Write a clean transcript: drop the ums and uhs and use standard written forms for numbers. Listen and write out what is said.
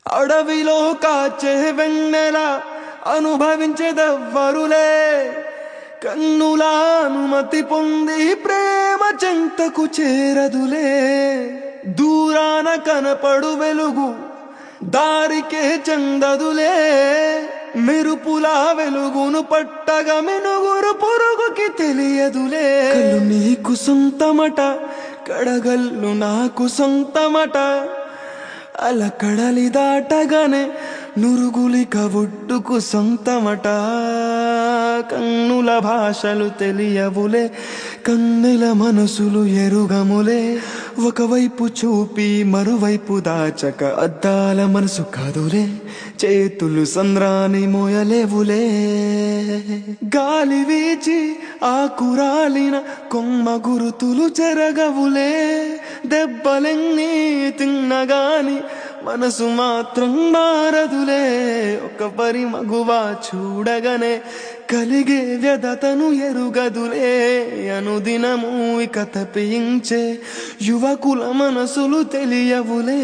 అడవిలో కాచే వెన్నెల అనుభవించేదెవ్వరులే, కన్నుల అనుమతి పొంది ప్రేమ చెంతకు చేరదులే. దూరాన కనపడు వెలుగు దారికే చెందదులే, మెరుపుల వెలుగును పట్టగా మెనుగురు పురుగుకి తెలియదులే. కళ్ళు నీకు సొంతమట, కడగల్లు నాకు సొంతమట, అల కడలి దాటగానే నురుగులిక ఒడ్డుకు సొంతమట. కన్నుల భాషలు తెలియవులే, కన్నెల మనసులు ఎరుగములే. ఒకవైపు చూపి మరోవైపు దాచక అద్దాల మనసు కాదులే, చేతులు సంద్రాన్ని మోయలేవులే. గాలి వీచి ఆకురాలిన కొమ్మ గురుతులు చెరగవులే, దెబ్బలెన్ని తిన్నగాని మనసు మాత్రం మారదులే. ఒక పరి మగువ చూడగానే కలిగే వ్యధతను ఎరుగదులే, అనుదినము ఇక తప్పించే యువకుల మనసులు తెలియవులే.